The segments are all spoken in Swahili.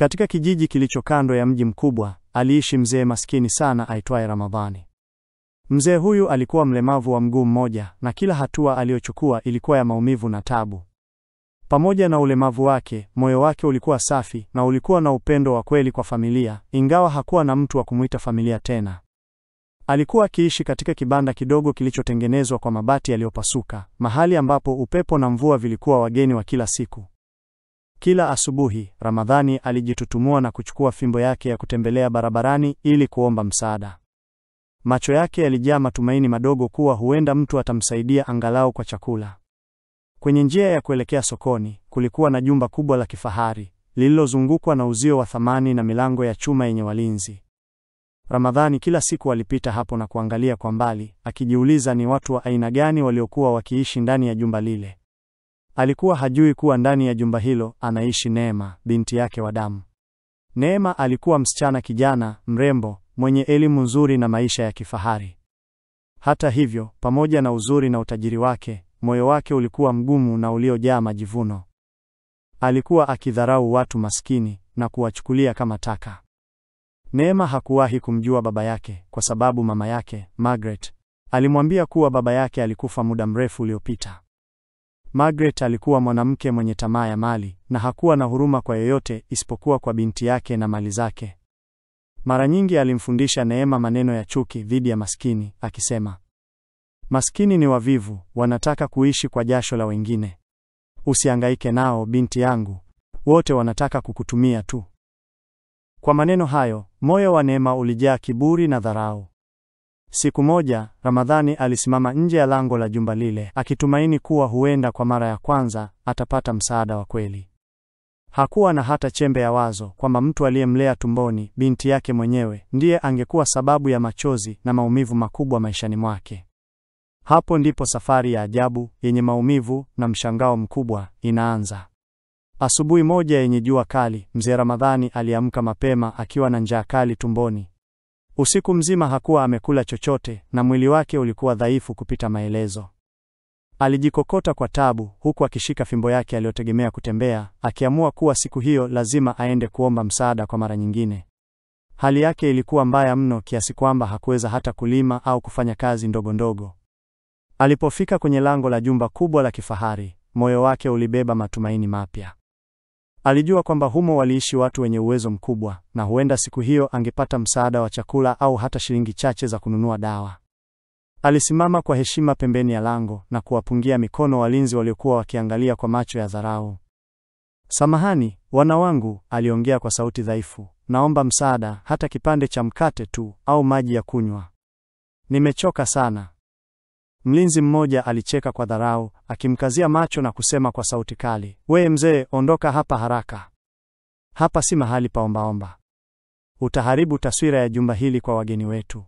Katika kijiji kilicho kando ya mji mkubwa, aliishi mzee maskini sana aitwaye Ramadhani. Mzee huyu alikuwa mlemavu wa mguu mmoja na kila hatua aliyochukua ilikuwa ya maumivu na tabu. Pamoja na ulemavu wake, moyo wake ulikuwa safi na ulikuwa na upendo wa kweli kwa familia, ingawa hakuwa na mtu wa kumuita familia tena. Alikuwa akiishi katika kibanda kidogo kilichotengenezwa kwa mabati yaliyopasuka, mahali ambapo upepo na mvua vilikuwa wageni wa kila siku. Kila asubuhi, Ramadhani alijitutumua na kuchukua fimbo yake ya kutembelea barabarani ili kuomba msaada. Macho yake yalijaa matumaini madogo kuwa huenda mtu atamsaidia angalau kwa chakula. Kwenye njia ya kuelekea sokoni, kulikuwa na jumba kubwa la kifahari, lililozungukwa na uzio wa thamani na milango ya chuma yenye walinzi. Ramadhani kila siku alipita hapo na kuangalia kwa mbali, akijiuliza ni watu wa aina gani waliokuwa wakiishi ndani ya jumba lile. Alikuwa hajui kuwa ndani ya jumba hilo anaishi Neema, binti yake wa damu. Neema alikuwa msichana kijana, mrembo, mwenye elimu nzuri na maisha ya kifahari. Hata hivyo, pamoja na uzuri na utajiri wake, moyo wake ulikuwa mgumu na uliojaa majivuno. Alikuwa akidharau watu maskini na kuwachukulia kama taka. Neema hakuwahi kumjua baba yake kwa sababu mama yake, Margaret, alimwambia kuwa baba yake alikufa muda mrefu uliopita. Margaret alikuwa mwanamke mwenye tamaa ya mali na hakuwa na huruma kwa yoyote isipokuwa kwa binti yake na mali zake. Mara nyingi alimfundisha Neema maneno ya chuki dhidi ya maskini, akisema, "Maskini ni wavivu, wanataka kuishi kwa jasho la wengine. Usihangaike nao binti yangu, wote wanataka kukutumia tu." Kwa maneno hayo, moyo wa Neema ulijaa kiburi na dharau. Siku moja, Ramadhani alisimama nje ya lango la jumba lile, akitumaini kuwa huenda kwa mara ya kwanza atapata msaada wa kweli. Hakuwa na hata chembe ya wazo kwamba mtu aliyemlea tumboni, binti yake mwenyewe, ndiye angekuwa sababu ya machozi na maumivu makubwa maishani mwake. Hapo ndipo safari ya ajabu, yenye maumivu na mshangao mkubwa, inaanza. Asubuhi moja yenye jua kali, mzee Ramadhani aliamka mapema akiwa na njaa kali tumboni. Usiku mzima hakuwa amekula chochote na mwili wake ulikuwa dhaifu kupita maelezo. Alijikokota kwa tabu huku akishika fimbo yake aliyotegemea kutembea, akiamua kuwa siku hiyo lazima aende kuomba msaada kwa mara nyingine. Hali yake ilikuwa mbaya mno kiasi kwamba hakuweza hata kulima au kufanya kazi ndogo ndogo. Alipofika kwenye lango la jumba kubwa la kifahari, moyo wake ulibeba matumaini mapya. Alijua kwamba humo waliishi watu wenye uwezo mkubwa na huenda siku hiyo angepata msaada wa chakula au hata shilingi chache za kununua dawa. Alisimama kwa heshima pembeni ya lango na kuwapungia mikono walinzi waliokuwa wakiangalia kwa macho ya dharau. "Samahani, wana wangu," aliongea kwa sauti dhaifu. "Naomba msaada, hata kipande cha mkate tu au maji ya kunywa. Nimechoka sana." Mlinzi mmoja alicheka kwa dharau, akimkazia macho na kusema kwa sauti kali, "We mzee, ondoka hapa haraka. Hapa si mahali pa ombaomba. Utaharibu taswira ya jumba hili kwa wageni wetu."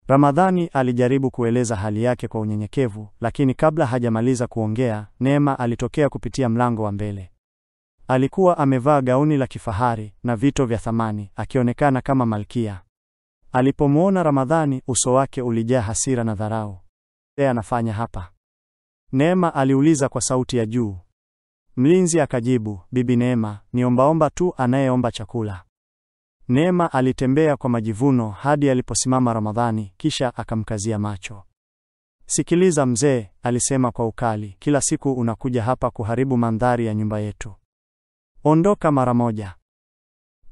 Ramadhani alijaribu kueleza hali yake kwa unyenyekevu, lakini kabla hajamaliza kuongea, Neema alitokea kupitia mlango wa mbele. Alikuwa amevaa gauni la kifahari na vito vya thamani, akionekana kama malkia. Alipomuona Ramadhani, uso wake ulijaa hasira na dharau. "Yeye anafanya hapa?" Neema aliuliza kwa sauti ya juu. Mlinzi akajibu, "Bibi Neema, ni ombaomba tu anayeomba chakula." Neema alitembea kwa majivuno hadi aliposimama Ramadhani, kisha akamkazia macho. "Sikiliza mzee," alisema kwa ukali, "kila siku unakuja hapa kuharibu mandhari ya nyumba yetu. Ondoka mara moja.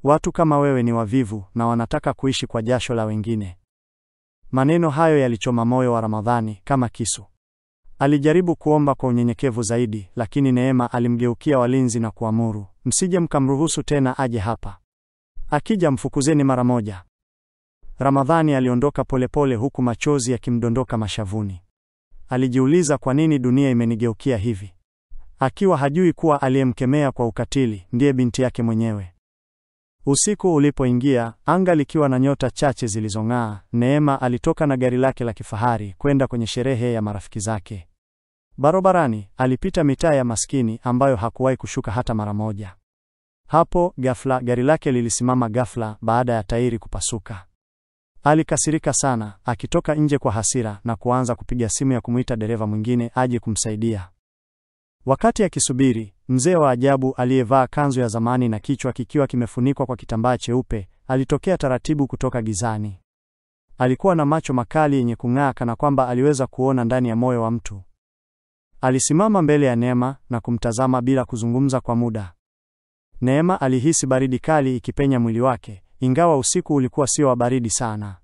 Watu kama wewe ni wavivu na wanataka kuishi kwa jasho la wengine." Maneno hayo yalichoma moyo wa Ramadhani kama kisu. Alijaribu kuomba kwa unyenyekevu zaidi, lakini Neema alimgeukia walinzi na kuamuru, "Msije mkamruhusu tena aje hapa. Akija mfukuzeni mara moja." Ramadhani aliondoka polepole huku machozi yakimdondoka mashavuni. Alijiuliza, kwa nini dunia imenigeukia hivi? Akiwa hajui kuwa aliyemkemea kwa ukatili ndiye binti yake mwenyewe. Usiku ulipoingia, anga likiwa na nyota chache zilizong'aa, Neema alitoka na gari lake la kifahari kwenda kwenye sherehe ya marafiki zake. Barabarani, alipita mitaa ya maskini ambayo hakuwahi kushuka hata mara moja. Hapo, ghafla, gari lake lilisimama ghafla baada ya tairi kupasuka. Alikasirika sana, akitoka nje kwa hasira na kuanza kupiga simu ya kumuita dereva mwingine aje kumsaidia. Wakati akisubiri, Mzee wa ajabu aliyevaa kanzu ya zamani na kichwa kikiwa kimefunikwa kwa kitambaa cheupe, alitokea taratibu kutoka gizani. Alikuwa na macho makali yenye kung'aa kana kwamba aliweza kuona ndani ya moyo wa mtu. Alisimama mbele ya Neema na kumtazama bila kuzungumza kwa muda. Neema alihisi baridi kali ikipenya mwili wake, ingawa usiku ulikuwa sio wa baridi sana.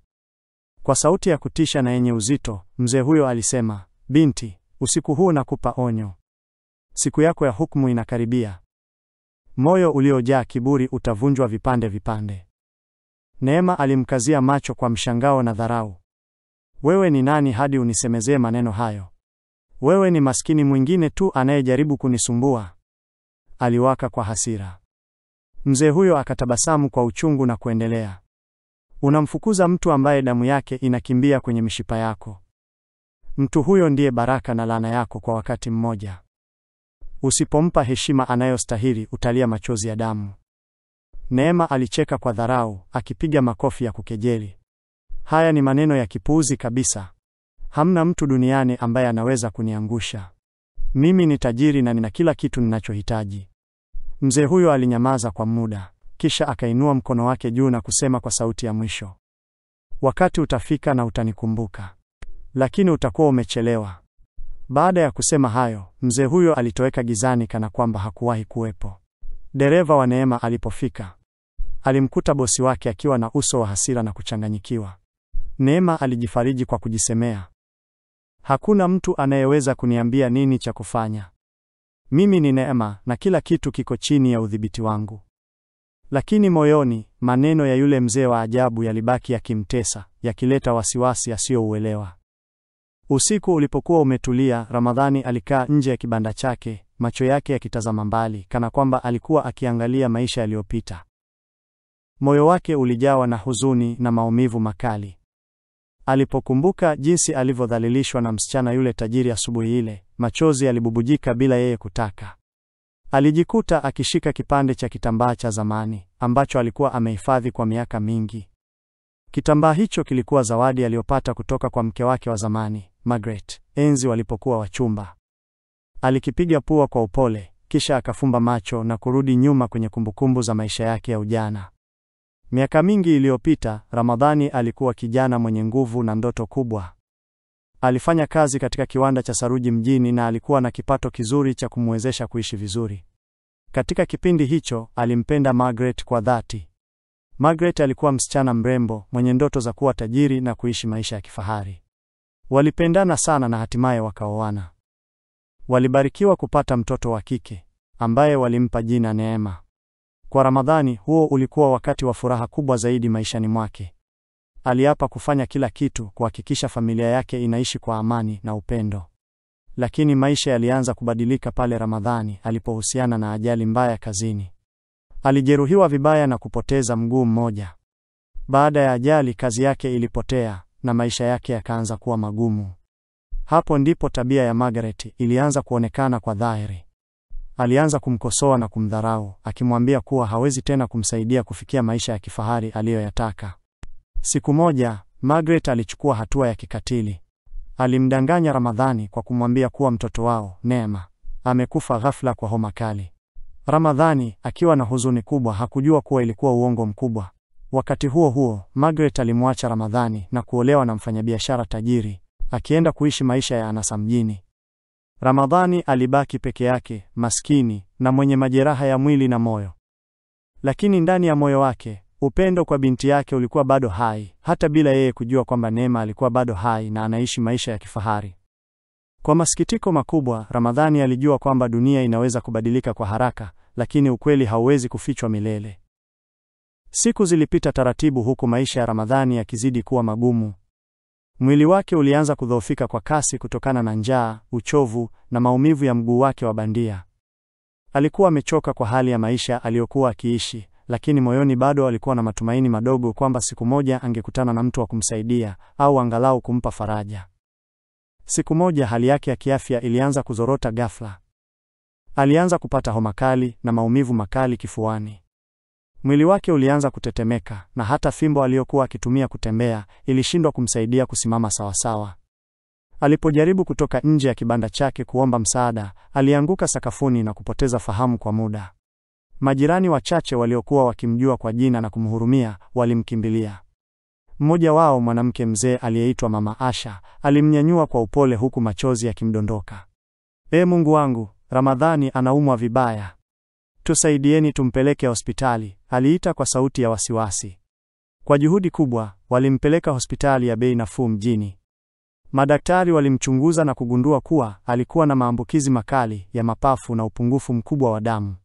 Kwa sauti ya kutisha na yenye uzito, mzee huyo alisema, "Binti, usiku huu nakupa onyo. Siku yako ya hukumu inakaribia. Moyo uliojaa kiburi utavunjwa vipande vipande." Neema alimkazia macho kwa mshangao na dharau. "Wewe ni nani hadi unisemezee maneno hayo? Wewe ni maskini mwingine tu anayejaribu kunisumbua." Aliwaka kwa hasira. Mzee huyo akatabasamu kwa uchungu na kuendelea, "Unamfukuza mtu ambaye damu yake inakimbia kwenye mishipa yako. Mtu huyo ndiye baraka na laana yako kwa wakati mmoja. Usipompa heshima anayostahili utalia machozi ya damu." Neema alicheka kwa dharau, akipiga makofi ya kukejeli. "Haya ni maneno ya kipuuzi kabisa. Hamna mtu duniani ambaye anaweza kuniangusha. Mimi ni tajiri na nina kila kitu ninachohitaji." Mzee huyo alinyamaza kwa muda, kisha akainua mkono wake juu na kusema kwa sauti ya mwisho, "Wakati utafika na utanikumbuka. Lakini utakuwa umechelewa." Baada ya kusema hayo, mzee huyo alitoweka gizani kana kwamba hakuwahi kuwepo. Dereva wa Neema alipofika, alimkuta bosi wake akiwa na uso wa hasira na kuchanganyikiwa. Neema alijifariji kwa kujisemea, "Hakuna mtu anayeweza kuniambia nini cha kufanya. Mimi ni Neema na kila kitu kiko chini ya udhibiti wangu." Lakini moyoni, maneno ya yule mzee wa ajabu yalibaki yakimtesa, yakileta wasiwasi asiyouelewa. Usiku ulipokuwa umetulia, Ramadhani alikaa nje ya kibanda chake, macho yake yakitazama mbali, kana kwamba alikuwa akiangalia maisha yaliyopita. Moyo wake ulijawa na huzuni na maumivu makali. Alipokumbuka jinsi alivyodhalilishwa na msichana yule tajiri asubuhi ile, machozi yalibubujika bila yeye kutaka. Alijikuta akishika kipande cha kitambaa cha zamani, ambacho alikuwa amehifadhi kwa miaka mingi. Kitambaa hicho kilikuwa zawadi aliyopata kutoka kwa mke wake wa zamani, Margaret, enzi walipokuwa wachumba. Alikipiga pua kwa upole, kisha akafumba macho na kurudi nyuma kwenye kumbukumbu za maisha yake ya ujana. Miaka mingi iliyopita, Ramadhani alikuwa kijana mwenye nguvu na ndoto kubwa. Alifanya kazi katika kiwanda cha saruji mjini na alikuwa na kipato kizuri cha kumwezesha kuishi vizuri. Katika kipindi hicho, alimpenda Margaret kwa dhati. Margaret alikuwa msichana mrembo, mwenye ndoto za kuwa tajiri na kuishi maisha ya kifahari. Walipendana sana na hatimaye wakaoana. Walibarikiwa kupata mtoto wa kike, ambaye walimpa jina Neema. Kwa Ramadhani, huo ulikuwa wakati wa furaha kubwa zaidi maishani mwake. Aliapa kufanya kila kitu kuhakikisha familia yake inaishi kwa amani na upendo. Lakini maisha yalianza kubadilika pale Ramadhani alipohusiana na ajali mbaya kazini. Alijeruhiwa vibaya na kupoteza mguu mmoja. Baada ya ajali, kazi yake ilipotea na maisha yake yakaanza kuwa magumu. Hapo ndipo tabia ya Margaret ilianza kuonekana kwa dhahiri. Alianza kumkosoa na kumdharau, akimwambia kuwa hawezi tena kumsaidia kufikia maisha ya kifahari aliyoyataka. Siku moja, Margaret alichukua hatua ya kikatili. Alimdanganya Ramadhani kwa kumwambia kuwa mtoto wao, Neema, amekufa ghafla kwa homa kali. Ramadhani, akiwa na huzuni kubwa, hakujua kuwa ilikuwa uongo mkubwa. Wakati huo huo, Margaret alimwacha Ramadhani na kuolewa na mfanyabiashara tajiri, akienda kuishi maisha ya anasa mjini. Ramadhani alibaki peke yake, maskini na mwenye majeraha ya mwili na moyo. Lakini ndani ya moyo wake, upendo kwa binti yake ulikuwa bado hai, hata bila yeye kujua kwamba Neema alikuwa bado hai na anaishi maisha ya kifahari. Kwa masikitiko makubwa, Ramadhani alijua kwamba dunia inaweza kubadilika kwa haraka, lakini ukweli hauwezi kufichwa milele. Siku zilipita taratibu huku maisha ya Ramadhani yakizidi kuwa magumu. Mwili wake ulianza kudhoofika kwa kasi kutokana na njaa, uchovu na maumivu ya mguu wake wa bandia. Alikuwa amechoka kwa hali ya maisha aliyokuwa akiishi, lakini moyoni bado alikuwa na matumaini madogo kwamba siku moja angekutana na mtu wa kumsaidia au angalau kumpa faraja. Siku moja hali yake ya kiafya ilianza kuzorota ghafla. Alianza kupata homa kali na maumivu makali kifuani. Mwili wake ulianza kutetemeka na hata fimbo aliyokuwa akitumia kutembea ilishindwa kumsaidia kusimama sawasawa. Alipojaribu kutoka nje ya kibanda chake kuomba msaada, alianguka sakafuni na kupoteza fahamu kwa muda. Majirani wachache waliokuwa wakimjua kwa jina na kumhurumia, walimkimbilia. Mmoja wao, mwanamke mzee aliyeitwa Mama Asha, alimnyanyua kwa upole huku machozi yakimdondoka. Mungu wangu, Ramadhani anaumwa vibaya. Tusaidieni tumpeleke hospitali, aliita kwa sauti ya wasiwasi. Kwa juhudi kubwa, walimpeleka hospitali ya bei nafuu mjini. Madaktari walimchunguza na kugundua kuwa alikuwa na maambukizi makali ya mapafu na upungufu mkubwa wa damu.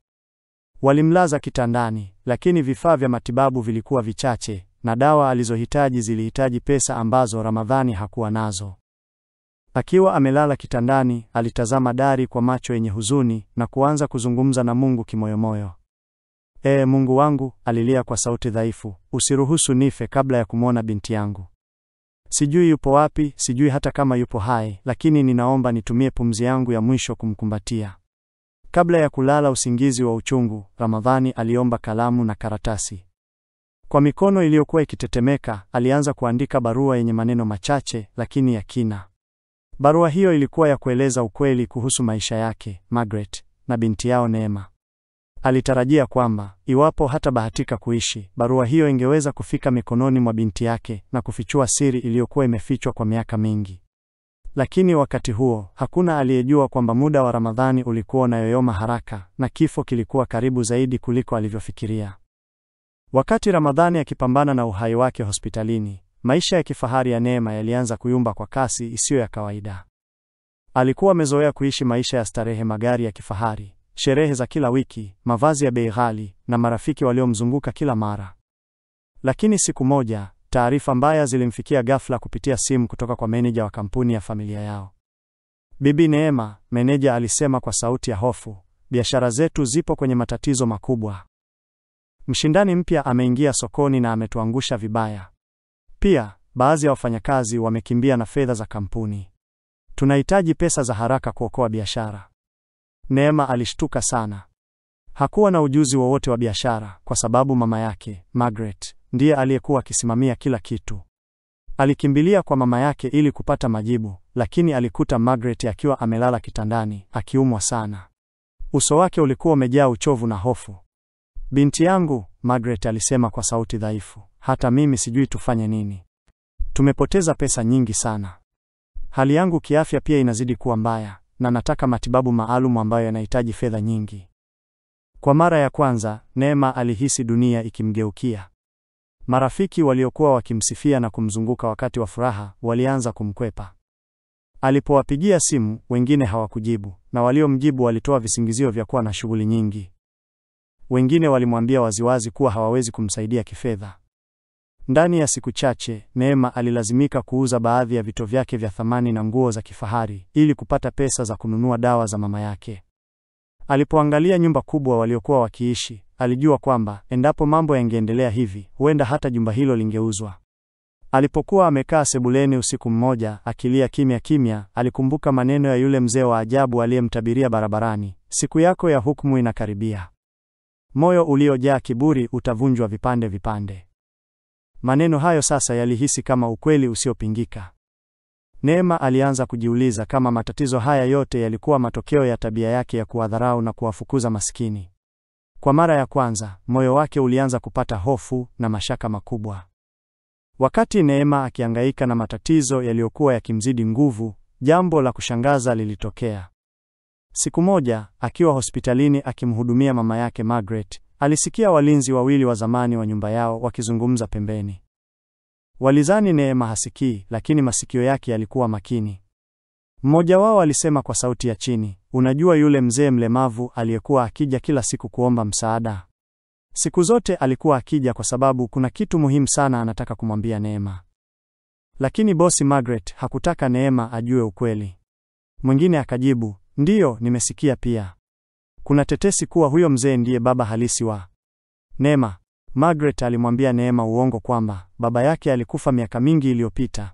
Walimlaza kitandani, lakini vifaa vya matibabu vilikuwa vichache na dawa alizohitaji zilihitaji pesa ambazo Ramadhani hakuwa nazo. Akiwa amelala kitandani, alitazama dari kwa macho yenye huzuni na kuanza kuzungumza na Mungu kimoyomoyo. Mungu wangu, alilia kwa sauti dhaifu, usiruhusu nife kabla ya kumwona binti yangu. Sijui yupo wapi, sijui hata kama yupo hai, lakini ninaomba nitumie pumzi yangu ya mwisho kumkumbatia. Kabla ya kulala usingizi wa uchungu, Ramadhani aliomba kalamu na karatasi. Kwa mikono iliyokuwa ikitetemeka, alianza kuandika barua yenye maneno machache lakini ya kina. Barua hiyo ilikuwa ya kueleza ukweli kuhusu maisha yake, Margaret, na binti yao Neema. Alitarajia kwamba, iwapo hata bahatika kuishi, barua hiyo ingeweza kufika mikononi mwa binti yake na kufichua siri iliyokuwa imefichwa kwa miaka mingi. Lakini wakati huo, hakuna aliyejua kwamba muda wa Ramadhani ulikuwa unayoyoma haraka na kifo kilikuwa karibu zaidi kuliko alivyofikiria. Wakati Ramadhani akipambana na uhai wake hospitalini, maisha ya kifahari ya Neema yalianza kuyumba kwa kasi isiyo ya kawaida. Alikuwa amezoea kuishi maisha ya starehe, magari ya kifahari, sherehe za kila wiki, mavazi ya bei ghali na marafiki waliomzunguka kila mara. Lakini siku moja, taarifa mbaya zilimfikia ghafla kupitia simu kutoka kwa meneja wa kampuni ya familia yao. Bibi Neema, meneja alisema kwa sauti ya hofu, biashara zetu zipo kwenye matatizo makubwa. Mshindani mpya ameingia sokoni na ametuangusha vibaya. Pia, baadhi ya wafanyakazi wamekimbia na fedha za kampuni. Tunahitaji pesa za haraka kuokoa biashara. Neema alishtuka sana. Hakuwa na ujuzi wowote wa biashara kwa sababu mama yake, Margaret, ndiye aliyekuwa akisimamia kila kitu. Alikimbilia kwa mama yake ili kupata majibu, lakini alikuta Margaret akiwa amelala kitandani, akiumwa sana. Uso wake ulikuwa umejaa uchovu na hofu. Binti yangu, Margaret alisema kwa sauti dhaifu, hata mimi sijui tufanye nini. Tumepoteza pesa nyingi sana. Hali yangu kiafya pia inazidi kuwa mbaya, na nataka matibabu maalum ambayo yanahitaji fedha nyingi. Kwa mara ya kwanza, Neema alihisi dunia ikimgeukia. Marafiki waliokuwa wakimsifia na kumzunguka wakati wa furaha, walianza kumkwepa. Alipowapigia simu, wengine hawakujibu, na waliomjibu walitoa visingizio vya kuwa na shughuli nyingi. Wengine walimwambia waziwazi kuwa hawawezi kumsaidia kifedha. Ndani ya siku chache, Neema alilazimika kuuza baadhi ya vitu vyake vya thamani na nguo za kifahari ili kupata pesa za kununua dawa za mama yake. Alipoangalia nyumba kubwa waliokuwa wakiishi, alijua kwamba endapo mambo yangeendelea hivi, huenda hata jumba hilo lingeuzwa. Alipokuwa amekaa sebuleni usiku mmoja akilia kimya kimya, alikumbuka maneno ya yule mzee wa ajabu aliyemtabiria barabarani, siku yako ya hukumu inakaribia. Moyo uliojaa kiburi utavunjwa vipande vipande. Maneno hayo sasa yalihisi kama ukweli usiopingika. Neema alianza kujiuliza kama matatizo haya yote yalikuwa matokeo ya tabia yake ya kuwadharau na kuwafukuza maskini. Kwa mara ya kwanza, moyo wake ulianza kupata hofu na mashaka makubwa. Wakati Neema akihangaika na matatizo yaliyokuwa yakimzidi nguvu, jambo la kushangaza lilitokea. Siku moja, akiwa hospitalini akimhudumia mama yake Margaret, alisikia walinzi wawili wa zamani wa nyumba yao wakizungumza pembeni. Walizani Neema hasikii, lakini masikio yake yalikuwa makini. Mmoja wao alisema kwa sauti ya chini, unajua yule mzee mlemavu aliyekuwa akija kila siku kuomba msaada? Siku zote alikuwa akija kwa sababu kuna kitu muhimu sana anataka kumwambia Neema. Lakini bosi Margaret hakutaka Neema ajue ukweli. Mwingine akajibu, ndiyo, nimesikia pia. Kuna tetesi kuwa huyo mzee ndiye baba halisi wa Neema. Margaret alimwambia Neema uongo kwamba baba yake alikufa miaka mingi iliyopita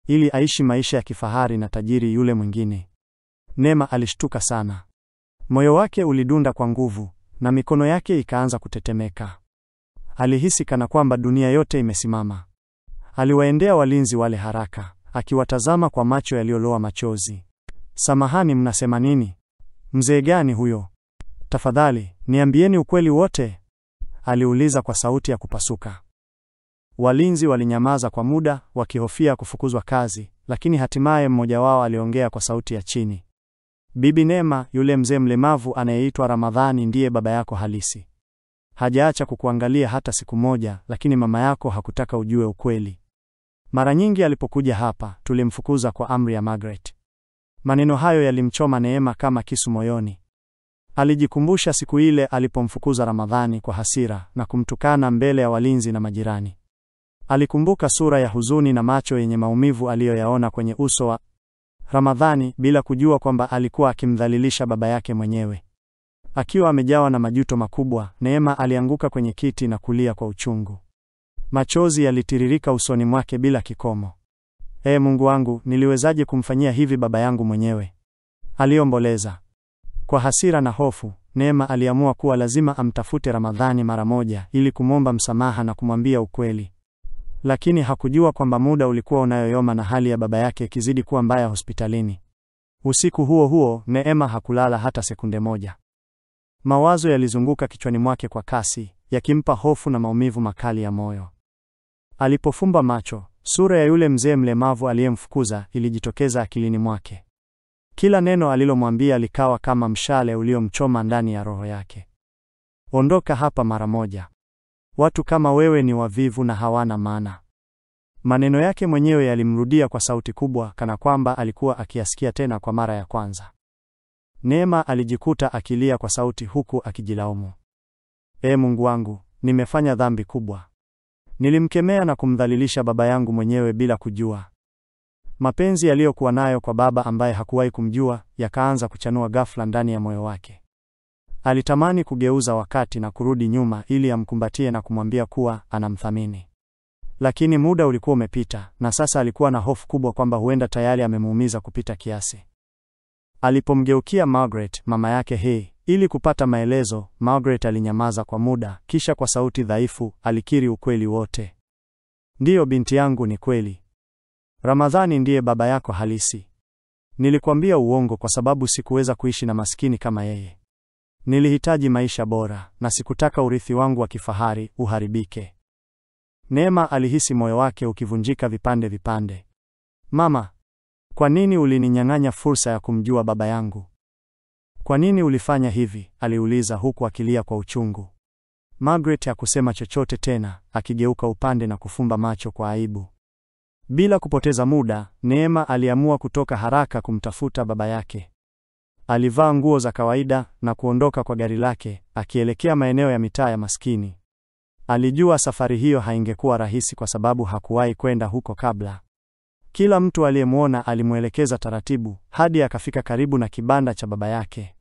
ili aishi maisha ya kifahari na tajiri yule mwingine. Neema alishtuka sana. Moyo wake ulidunda kwa nguvu na mikono yake ikaanza kutetemeka. Alihisi kana kwamba dunia yote imesimama. Aliwaendea walinzi wale haraka. akiwatazama kwa macho yaliyoloa machozi. Samahani, mnasema nini? Mzee gani huyo? Tafadhali, niambieni ukweli wote, aliuliza kwa sauti ya kupasuka. Walinzi walinyamaza kwa muda, wakihofia kufukuzwa kazi, lakini hatimaye mmoja wao aliongea kwa sauti ya chini. Bibi Neema, yule mzee mlemavu anayeitwa Ramadhani ndiye baba yako halisi. Hajaacha kukuangalia hata siku moja, lakini mama yako hakutaka ujue ukweli. Mara nyingi alipokuja hapa, tulimfukuza kwa amri ya Margaret. Maneno hayo yalimchoma Neema kama kisu moyoni. Alijikumbusha siku ile alipomfukuza Ramadhani kwa hasira na kumtukana mbele ya walinzi na majirani. Alikumbuka sura ya huzuni na macho yenye maumivu aliyoyaona kwenye uso wa Ramadhani, bila kujua kwamba alikuwa akimdhalilisha baba yake mwenyewe. Akiwa amejawa na majuto makubwa, Neema alianguka kwenye kiti na kulia kwa uchungu. Machozi yalitiririka usoni mwake bila kikomo. Mungu wangu, niliwezaje kumfanyia hivi baba yangu mwenyewe? Aliomboleza. Kwa hasira na hofu, Neema aliamua kuwa lazima amtafute Ramadhani mara moja ili kumwomba msamaha na kumwambia ukweli. Lakini hakujua kwamba muda ulikuwa unayoyoma na hali ya baba yake ikizidi kuwa mbaya hospitalini. Usiku huo huo, Neema hakulala hata sekunde moja. Mawazo yalizunguka kichwani mwake kwa kasi, yakimpa hofu na maumivu makali ya moyo. Alipofumba macho, sura ya yule mzee mlemavu aliyemfukuza ilijitokeza akilini mwake. Kila neno alilomwambia likawa kama mshale uliomchoma ndani ya roho yake. Ondoka hapa mara moja. Watu kama wewe ni wavivu na hawana maana. Maneno yake mwenyewe yalimrudia kwa sauti kubwa, kana kwamba alikuwa akiyasikia tena kwa mara ya kwanza. Neema alijikuta akilia kwa sauti huku akijilaumu. Mungu wangu, nimefanya dhambi kubwa. Nilimkemea na kumdhalilisha baba yangu mwenyewe bila kujua. Mapenzi aliyokuwa nayo kwa baba ambaye hakuwahi kumjua yakaanza kuchanua ghafla ndani ya moyo wake. Alitamani kugeuza wakati na kurudi nyuma ili amkumbatie na kumwambia kuwa anamthamini. Lakini muda ulikuwa umepita, na sasa alikuwa na hofu kubwa kwamba huenda tayari amemuumiza kupita kiasi. Alipomgeukia Margaret, mama yake, ili kupata maelezo, Margaret alinyamaza kwa muda, kisha kwa sauti dhaifu alikiri ukweli wote. Ndiyo binti yangu, ni kweli. Ramadhani ndiye baba yako halisi. Nilikwambia uongo kwa sababu sikuweza kuishi na maskini kama yeye. Nilihitaji maisha bora na sikutaka urithi wangu wa kifahari uharibike. Neema alihisi moyo wake ukivunjika vipande vipande. Mama, kwa nini ulininyang'anya fursa ya kumjua baba yangu? Kwa nini ulifanya hivi? Aliuliza huku akilia kwa uchungu. Margaret hakusema chochote tena, akigeuka upande na kufumba macho kwa aibu. Bila kupoteza muda, Neema aliamua kutoka haraka kumtafuta baba yake. Alivaa nguo za kawaida na kuondoka kwa gari lake, akielekea maeneo ya mitaa ya maskini. Alijua safari hiyo haingekuwa rahisi kwa sababu hakuwahi kwenda huko kabla. Kila mtu aliyemwona alimuelekeza taratibu hadi akafika karibu na kibanda cha baba yake.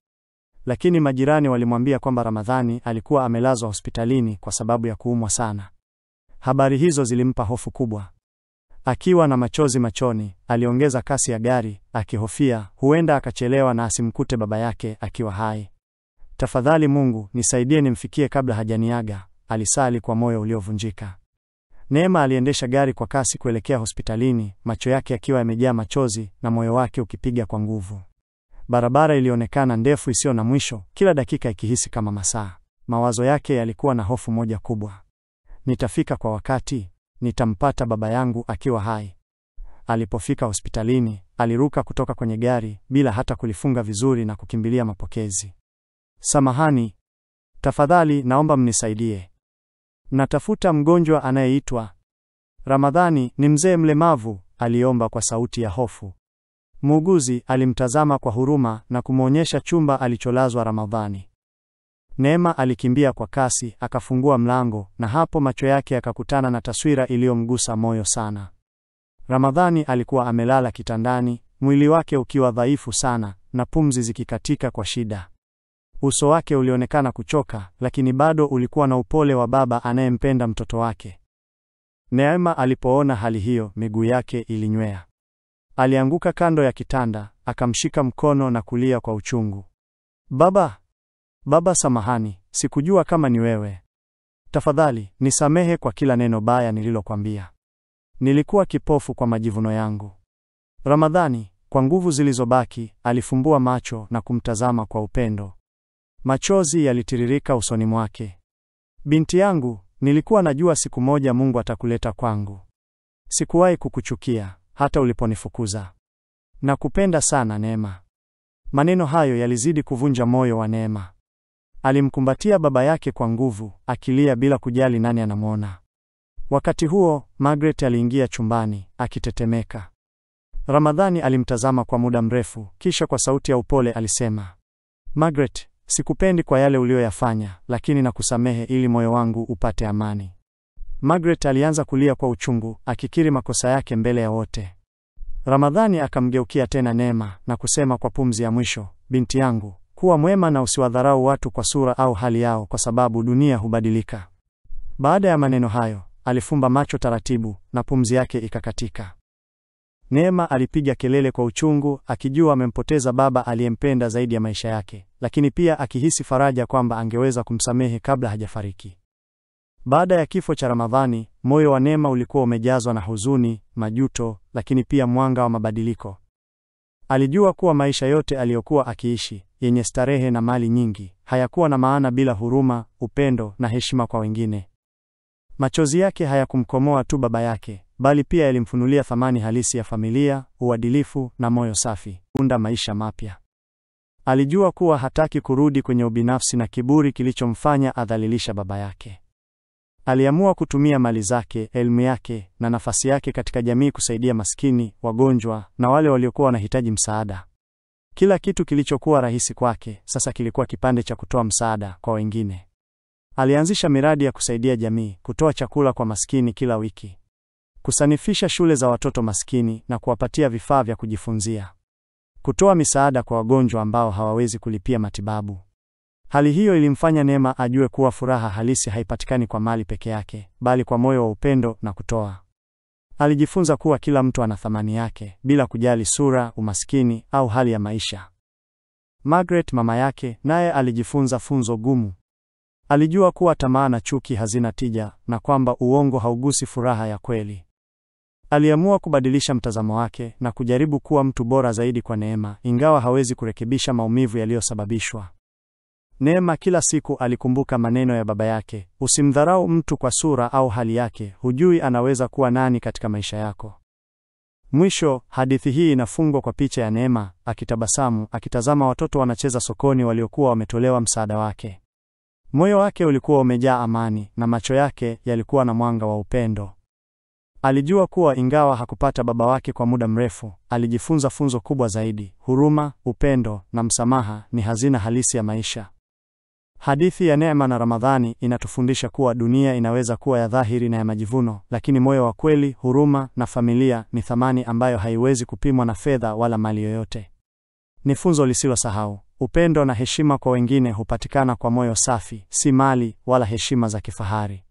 Lakini majirani walimwambia kwamba Ramadhani alikuwa amelazwa hospitalini kwa sababu ya kuumwa sana. Habari hizo zilimpa hofu kubwa. Akiwa na machozi machoni, aliongeza kasi ya gari, akihofia huenda akachelewa na asimkute baba yake akiwa hai. Tafadhali Mungu, nisaidie nimfikie kabla hajaniaga, alisali kwa moyo uliovunjika. Neema aliendesha gari kwa kasi kuelekea hospitalini, macho yake akiwa yamejaa machozi na moyo wake ukipiga kwa nguvu. Barabara ilionekana ndefu isiyo na mwisho, kila dakika ikihisi kama masaa. Mawazo yake yalikuwa na hofu moja kubwa. Nitafika kwa wakati? Nitampata baba yangu akiwa hai? Alipofika hospitalini, aliruka kutoka kwenye gari bila hata kulifunga vizuri na kukimbilia mapokezi. Samahani, tafadhali naomba mnisaidie. Natafuta mgonjwa anayeitwa Ramadhani, ni mzee mlemavu, aliomba kwa sauti ya hofu. Muuguzi alimtazama kwa huruma na kumwonyesha chumba alicholazwa Ramadhani. Neema alikimbia kwa kasi, akafungua mlango, na hapo macho yake yakakutana na taswira iliyomgusa moyo sana. Ramadhani alikuwa amelala kitandani, mwili wake ukiwa dhaifu sana na pumzi zikikatika kwa shida. Uso wake ulionekana kuchoka, lakini bado ulikuwa na upole wa baba anayempenda mtoto wake. Neema alipoona hali hiyo, miguu yake ilinywea. Alianguka kando ya kitanda, akamshika mkono na kulia kwa uchungu. Baba, samahani, sikujua kama ni wewe. Tafadhali, nisamehe kwa kila neno baya nililokuambia. Nilikuwa kipofu kwa majivuno yangu. Ramadhani, kwa nguvu zilizobaki, alifumbua macho na kumtazama kwa upendo. Machozi yalitiririka usoni mwake. Binti yangu, nilikuwa najua siku moja Mungu atakuleta kwangu. Sikuwahi kukuchukia, hata uliponifukuza. Nakupenda sana Neema. Maneno hayo yalizidi kuvunja moyo wa Neema. Alimkumbatia baba yake kwa nguvu, akilia bila kujali nani anamwona. Wakati huo, Margaret aliingia chumbani, akitetemeka. Ramadhani alimtazama kwa muda mrefu, kisha kwa sauti ya upole alisema, Margaret, sikupendi kwa yale ulioyafanya, lakini nakusamehe ili moyo wangu upate amani. Margaret alianza kulia kwa uchungu, akikiri makosa yake mbele ya wote. Ramadhani akamgeukia tena Neema na kusema kwa pumzi ya mwisho, binti yangu, kuwa mwema na usiwadharau watu kwa sura au hali yao, kwa sababu dunia hubadilika. Baada ya maneno hayo, alifumba macho taratibu na pumzi yake ikakatika. Neema alipiga kelele kwa uchungu, akijua amempoteza baba aliyempenda zaidi ya maisha yake, lakini pia akihisi faraja kwamba angeweza kumsamehe kabla hajafariki. Baada ya kifo cha Ramadhani, moyo wa Neema ulikuwa umejazwa na huzuni, majuto, lakini pia mwanga wa mabadiliko. Alijua kuwa maisha yote aliyokuwa akiishi, yenye starehe na mali nyingi, hayakuwa na maana bila huruma, upendo na heshima kwa wengine. Machozi yake hayakumkomoa tu baba yake, bali pia yalimfunulia thamani halisi ya familia, uadilifu na moyo safi, unda maisha mapya. Alijua kuwa hataki kurudi kwenye ubinafsi na kiburi kilichomfanya adhalilisha baba yake. Aliamua kutumia mali zake, elimu yake na nafasi yake katika jamii kusaidia maskini, wagonjwa na wale waliokuwa wanahitaji msaada. Kila kitu kilichokuwa rahisi kwake, sasa kilikuwa kipande cha kutoa msaada kwa wengine. Alianzisha miradi ya kusaidia jamii, kutoa chakula kwa maskini kila wiki, kusanifisha shule za watoto maskini na kuwapatia vifaa vya kujifunzia, kutoa misaada kwa wagonjwa ambao hawawezi kulipia matibabu. Hali hiyo ilimfanya Neema ajue kuwa furaha halisi haipatikani kwa mali peke yake, bali kwa moyo wa upendo na kutoa. Alijifunza kuwa kila mtu ana thamani yake, bila kujali sura, umaskini au hali ya maisha. Margaret, mama yake, naye alijifunza funzo gumu. Alijua kuwa tamaa na chuki hazina tija na kwamba uongo haugusi furaha ya kweli. Aliamua kubadilisha mtazamo wake na kujaribu kuwa mtu bora zaidi kwa Neema, ingawa hawezi kurekebisha maumivu yaliyosababishwa. Neema kila siku alikumbuka maneno ya baba yake, usimdharau mtu kwa sura au hali yake, hujui anaweza kuwa nani katika maisha yako. Mwisho, hadithi hii inafungwa kwa picha ya Neema, akitabasamu, akitazama watoto wanacheza sokoni waliokuwa wametolewa msaada wake. Moyo wake ulikuwa umejaa amani na macho yake yalikuwa na mwanga wa upendo. Alijua kuwa ingawa hakupata baba wake kwa muda mrefu, alijifunza funzo kubwa zaidi: huruma, upendo na msamaha ni hazina halisi ya maisha. Hadithi ya Neema na Ramadhani inatufundisha kuwa dunia inaweza kuwa ya dhahiri na ya majivuno, lakini moyo wa kweli, huruma na familia ni thamani ambayo haiwezi kupimwa na fedha wala mali yoyote. Ni funzo lisilosahau: upendo na heshima kwa wengine hupatikana kwa moyo safi, si mali wala heshima za kifahari.